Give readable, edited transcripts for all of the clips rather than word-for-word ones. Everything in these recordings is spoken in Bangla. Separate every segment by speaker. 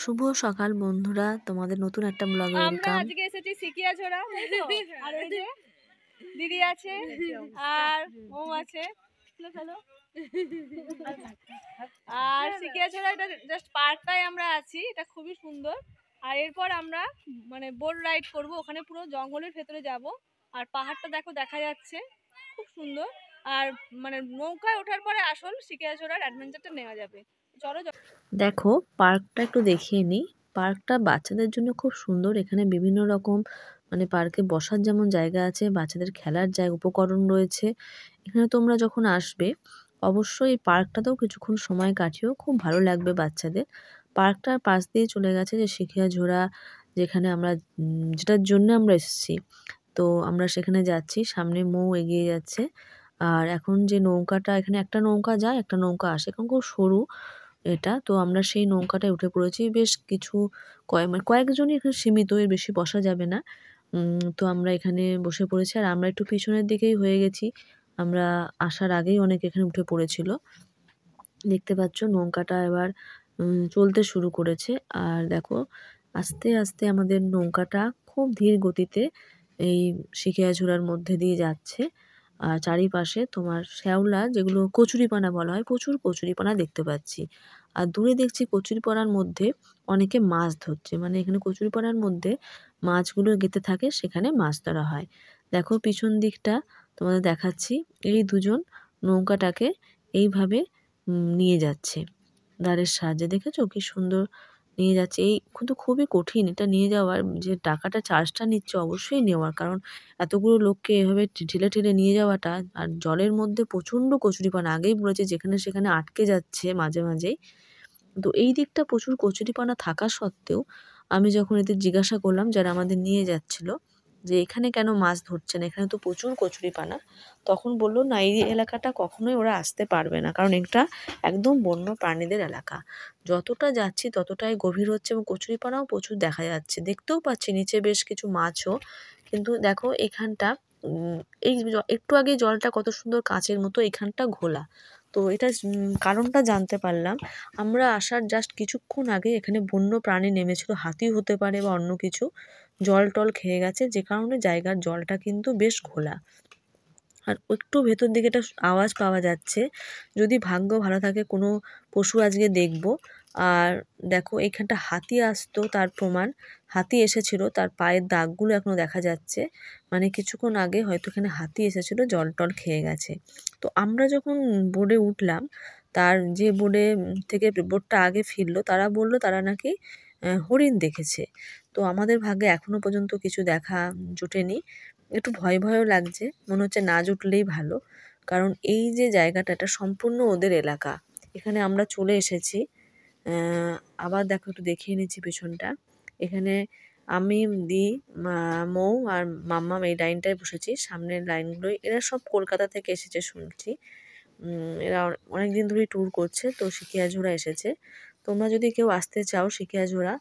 Speaker 1: শুভ সকাল বন্ধুরা, তোমাদের নতুন একটা ব্লগে
Speaker 2: আমরা
Speaker 1: ওয়েলকাম।
Speaker 2: আজকে এসেছি সিকিয়াঝোড়া, আর এই যে দিদি আছে আর মৌ আছে, আর সিকিয়াঝোড়া এটা জাস্ট পার্কটাই আমরা আছি, এটা খুবই সুন্দর। আর এরপর আমরা মানে বোট রাইড করব, ওখানে পুরো জঙ্গলের ভেতরে যাব। আর পাহাড়টা দেখো দেখা যাচ্ছে, খুব সুন্দর। আর মানে নৌকায় ওঠার পরে আসল সিকিয়াঝোড়ার অ্যাডভেঞ্চারটা নেওয়া যাবে। চলো।
Speaker 1: দেখো পার্কটা একটু দেখিয়ে নিই। পার্কটা বাচ্চাদের জন্য খুব সুন্দর। এখানে বিভিন্ন রকম পার্কে বসার যেমন জায়গা আছে, বাচ্চাদের খেলার জায়গা উপকরণ রয়েছে। এখানে তোমরা যখন আসবে অবশ্যই এই পার্কটাতেও কিছুক্ষণ সময় কাটিও, খুব ভালো লাগবে বাচ্চাদের। পার্কটার পাশ দিয়ে চলে গেছে যে সিকিয়াঝোড়া, যেখানে আমরা যেটার জন্য আমরা এসেছি। তো আমরা সেখানে যাচ্ছি, সামনে মৌ এগিয়ে যাচ্ছে। আর এখন যে নৌকাটা, এখানে একটা নৌকা যায় একটা নৌকা আসে, এখন খুব সরু এটা। তো আমরা সেই নৌকাটায় উঠে পড়েছি। বেশ কিছু কয়েকজনই এখানে সীমিত, এর বেশি বসা যাবে না। তো আমরা এখানে বসে পড়েছি, আর আমরা একটু পিছনের দিকেই হয়ে গেছি। আমরা আসার আগেই অনেকে এখানে উঠে পড়েছিল। দেখতে পাচ্ছ নৌকাটা এবার চলতে শুরু করেছে। আর দেখো আস্তে আস্তে আমাদের নৌকাটা খুব ধীর গতিতে এই সিকিয়াঝোড়ার মধ্যে দিয়ে যাচ্ছে। আর চারিপাশে তোমার শ্যাওলা, যেগুলো কচুরিপানা বলা হয়, প্রচুর কচুরিপানা দেখতে পাচ্ছি। আর দূরে দেখছি কচুরিপানার মধ্যে অনেকে মাছ ধরছে, মানে এখানে কচুরিপানার মধ্যে মাছগুলো গেঁথে থাকে, সেখানে মাছ ধরা হয়। দেখো পিছন দিকটা তোমাদের দেখাচ্ছি, এই দুজন নৌকাটাকে এইভাবে নিয়ে যাচ্ছে দাঁড়ের সাহায্যে। দেখেছো কি সুন্দর নিয়ে যাচ্ছে। এই কিন্তু খুবই কঠিন এটা নিয়ে যাওয়ার, যে টাকাটা চার্জটা নিচ্ছে অবশ্যই নেওয়ার, কারণ এতগুলো লোককে এভাবে ঠেলে ঠেলে নিয়ে যাওয়াটা। আর জলের মধ্যে প্রচণ্ড কচুরিপানা, আগেই বলেছে যেখানে সেখানে আটকে যাচ্ছে মাঝে মাঝেই। তো এই দিকটা প্রচুর কচুরিপানা থাকা সত্ত্বেও আমি যখন এদের জিজ্ঞাসা করলাম যারা আমাদের নিয়ে যাচ্ছিল যে এখানে কেন মাছ ধরছে না, এখানে তো প্রচুর কচুরিপানা, তখন বললো না, এই এলাকাটা কখনোই ওরা আসতে পারবে না, কারণ এটা একদম বন্য প্রাণীদের এলাকা। যতটা যাচ্ছি ততটাই গভীর হচ্ছে এবং কচুরিপানাও প্রচুর দেখা যাচ্ছে। দেখতেও পাচ্ছি নিচে বেশ কিছু মাছও। কিন্তু দেখো এখানটা এই একটু আগে জলটা কত সুন্দর কাঁচের মতো, এখানটা ঘোলা। তো এটা কারণটা জানতে পারলাম, আমরা আসার জাস্ট কিছুক্ষণ আগে এখানে বন্য প্রাণী নেমেছিল, হাতি হতে পারে বা অন্য কিছু, জল টল খেয়ে গেছে, যে কারণে জায়গার জলটা কিন্তু বেশ ঘোলা। আর একটু ভেতর দিকে একটা আওয়াজ পাওয়া যাচ্ছে, যদি ভাগ্য ভালো থাকে কোনো পশু আজকে দেখব। আর দেখো এখানটা হাতি আসতো তার প্রমাণ, হাতি এসেছিল, তার পায়ের দাগগুলো এখনো দেখা যাচ্ছে, মানে কিছুক্ষণ আগে হয়তো এখানে হাতি এসেছিল, জল টল খেয়ে গেছে। তো আমরা যখন বোটে উঠলাম, তার যে বোটে থেকে বোটটা আগে ফিরলো, তারা বললো তারা নাকি হরিণ দেখেছে। তো আমাদের ভাগ্যে এখনো পর্যন্ত কিছু দেখা জোটেনি। একটু ভয় ভয়ও লাগছে, মনে হচ্ছে না জুটলেই ভালো, কারণ এই যে জায়গাটা এটা সম্পূর্ণ ওদের এলাকা। এখানে আমরা চলে এসেছি। আবার দেখো একটু দেখিয়ে নিচ্ছি পিছনটা। এখানে আমি, দি, মৌ আর মাম্মাম এই লাইনটায় বসেছি, সামনের লাইনগুলোই। এরা সব কলকাতা থেকে এসেছে শুনছি। এরা অনেক দিন ধরেই ট্যুর করছে, তো সিকিয়াঝোড়া এসেছে। তোমরা যদি কেউ আসতে চাও সিকিয়াঝোড়া,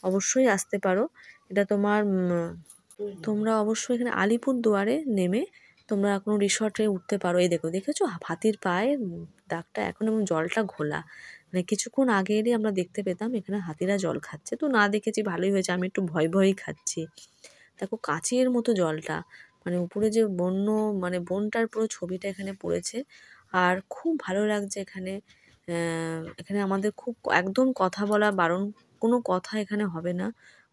Speaker 1: অবশ্যই আসতে পারো। এটা তোমার তোমরা অবশ্যই এখানে আলিপুরদুয়ারে নেমে তোমরা কোনো রিসর্টে উঠতে পারো। এই দেখো, দেখেছো হাতির পায়ে দাগটা এখন, এবং জলটা ঘোলা, মানে কিছুক্ষণ আগে এলে আমরা দেখতে পেতাম এখানে হাতিরা জল খাচ্ছে। তো না দেখেছি ভালোই হয়েছে, আমি একটু ভয় ভয়ই খাচ্ছি। দেখো কাচের মতো জলটা, মানে উপরে যে বন্য, মানে বনটার পুরো ছবিটা এখানে পড়েছে। আর খুব ভালো লাগছে এখানে। এখানে আমাদের খুব একদম কথা বলা বারণ, কোনো কথা এখানে হবে না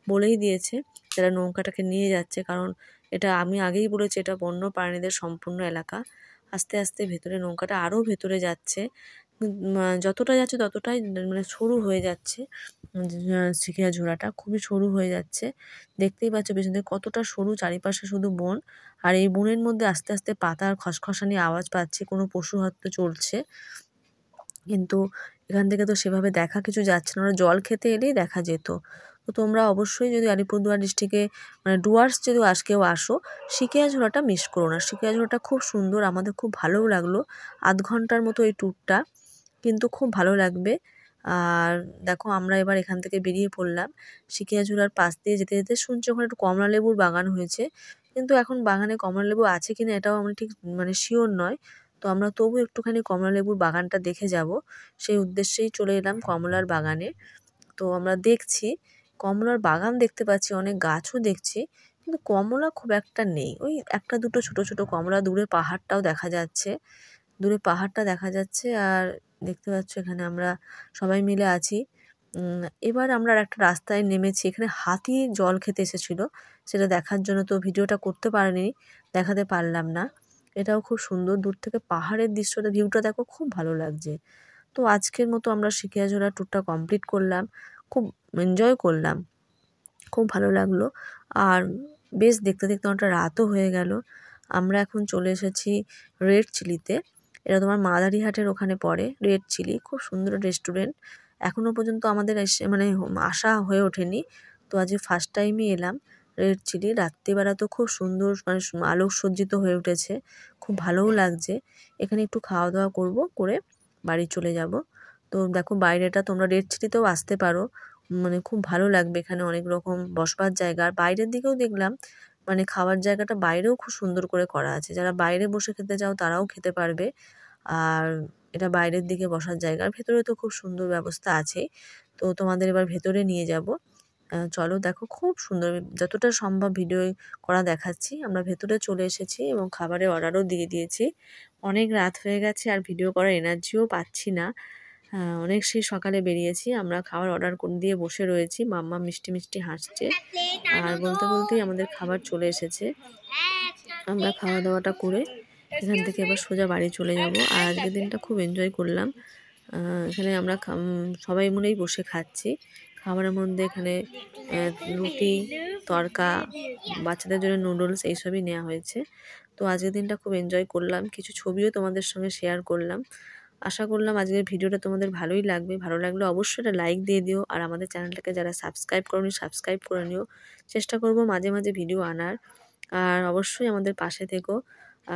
Speaker 1: বলেই দিয়েছে যারা নৌকাটাকে নিয়ে যাচ্ছে, কারণ এটা আমি আগেই বলেছি এটা বন্য প্রাণীদের সম্পূর্ণ এলাকা। আস্তে আস্তে ভেতরে নৌকাটা আরও ভেতরে যাচ্ছে, যতটা যাচ্ছে ততটাই মানে সরু হয়ে যাচ্ছে। সিকিয়াঝোড়াটা খুবই সরু হয়ে যাচ্ছে, দেখতেই পাচ্ছ পেছন থেকে কতটা সরু, চারিপাশে শুধু বন। আর এই বনের মধ্যে আস্তে আস্তে পাতার খসখসানি আওয়াজ পাচ্ছি, কোনো পশু হয়তো চলছে, কিন্তু এখান থেকে তো সেভাবে দেখা কিছু যাচ্ছে না, ওরা জল খেতে এলেই দেখা যেত। তো তোমরা অবশ্যই যদি আলিপুরদুয়ার ডিস্ট্রিক্টে মানে ডুয়ার্স যদি কেউ আসো, সিকিয়াঝোড়াটা মিস করো না। সিকিয়াঝোড়াটা খুব সুন্দর, আমাদের খুব ভালোও লাগলো। আধ ঘন্টার মতো এই ট্যুরটা, কিন্তু খুব ভালো লাগবে। আর দেখো আমরা এবার এখান থেকে বেরিয়ে পড়লাম। সিকিয়াঝোড়ার পাশ দিয়ে যেতে যেতে শুনছি ওখানে একটু কমলালেবুর বাগান হয়েছে, কিন্তু এখন বাগানে কমলালেবু আছে কিনা এটাও আমরা ঠিক মানে শিওর নয়। তো আমরা তবু একটুখানি কমলালেবুর বাগানটা দেখে যাব, সেই উদ্দেশ্যেই চলে এলাম কমলার বাগানে। তো আমরা দেখছি কমলার বাগান দেখতে পাচ্ছি, অনেক গাছও দেখছি, কিন্তু কমলা খুব একটা নেই। ওই একটা দুটো ছোট ছোট কমলা, দূরে পাহাড়টাও দেখা যাচ্ছে, দূরে পাহাড়টা দেখা যাচ্ছে। আর দেখতে পাচ্ছ এখানে আমরা সবাই মিলে আছি। এবার আমরা আর একটা রাস্তায় নেমেছি, এখানে হাতি জল খেতে এসেছিল, সেটা দেখার জন্য তো ভিডিওটা করতে পারিনি, দেখাতে পারলাম না। এটাও খুব সুন্দর, দূর থেকে পাহাড়ের দৃশ্যটা, ভিউটা দেখো, খুব ভালো লাগছে। তো আজকের মতো আমরা সিকিয়াঝোড়া ট্যুরটা কমপ্লিট করলাম, খুব এনজয় করলাম, খুব ভালো লাগলো। আর বেশ দেখতে দেখতে অনেকটা রাতও হয়ে গেল। আমরা এখন চলে এসেছি রেড চিলিতে। এটা তোমার মাদারিহাটের ওখানে পড়ে, রেড চিলি, খুব সুন্দর রেস্টুরেন্ট। এখনও পর্যন্ত আমাদের আসা হয়ে ওঠেনি, তো আজকে ফার্স্ট টাইমই এলাম রেড চিলি। রাত্রিবেলা তো খুব সুন্দর, মানে আলোকসজ্জিত হয়ে উঠেছে, খুব ভালোও লাগছে। এখানে একটু খাওয়া দাওয়া করব, করে বাড়ি চলে যাব। তো দেখো বাইরেটা, তোমরা রেড চিলিতেও আসতে পারো, মানে খুব ভালো লাগবে। এখানে অনেক রকম বসবার জায়গা, আর বাইরের দিকেও দেখলাম মানে খাওয়ার জায়গাটা বাইরেও খুব সুন্দর করে করা আছে। যারা বাইরে বসে খেতে চাও তারাও খেতে পারবে। আর এটা বাইরের দিকে বসার জায়গা, আর ভেতরে তো খুব সুন্দর ব্যবস্থা আছেই। তো তোমাদের এবার ভেতরে নিয়ে যাব। চলো দেখো, খুব সুন্দর, যতটা সম্ভব ভিডিও করা দেখাচ্ছি। আমরা ভেতরে চলে এসেছি এবং খাবারের অর্ডারও দিয়ে দিয়েছি। অনেক রাত হয়ে গেছে আর ভিডিও করার এনার্জিও পাচ্ছি না। অনেক সেই সকালে বেরিয়েছি, আমরা খাবার অর্ডার দিয়ে বসে রয়েছি। মাম্মা মিষ্টি মিষ্টি হাসছে, আর বলতে বলতেই আমাদের খাবার চলে এসেছে। আমরা খাওয়া দাওয়াটা করে এখান থেকে এবার সোজা বাড়ি চলে যাব। আর আজকের দিনটা খুব এনজয় করলাম। এখানে আমরা সবাই মিলেই বসে খাচ্ছি। খাবারের মধ্যে এখানে রুটি, তড়কা, বাচ্চাদের জন্য নুডলস, এইসবই নেওয়া হয়েছে। তো আজকের দিনটা খুব এনজয় করলাম, কিছু ছবিও তোমাদের সঙ্গে শেয়ার করলাম। আশা করলাম আজকের ভিডিওটা তোমাদের ভালোই লাগবে। ভালো লাগলে অবশ্যই একটা লাইক দিয়ে দিও, আর আমাদের চ্যানেলটাকে যারা সাবস্ক্রাইব করোনি সাবস্ক্রাইব করে নিও। চেষ্টা করব মাঝে মাঝে ভিডিও আনার। আর অবশ্যই আমাদের পাশে থেকো,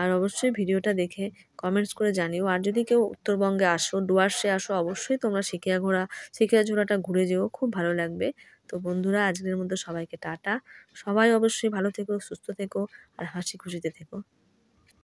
Speaker 1: আর অবশ্যই ভিডিওটা দেখে কমেন্টস করে জানিও। আর যদি কেউ উত্তরবঙ্গে আসো, ডুয়ার্সে আসো, অবশ্যই তোমরা সিকিয়াঝোড়াটা ঘুরে যেও, খুব ভালো লাগবে। তো বন্ধুরা, আজকের মতো সবাইকে টাটা। সবাই অবশ্যই ভালো থেকো, সুস্থ থেকো, আর হাসি খুশিতে থেকো।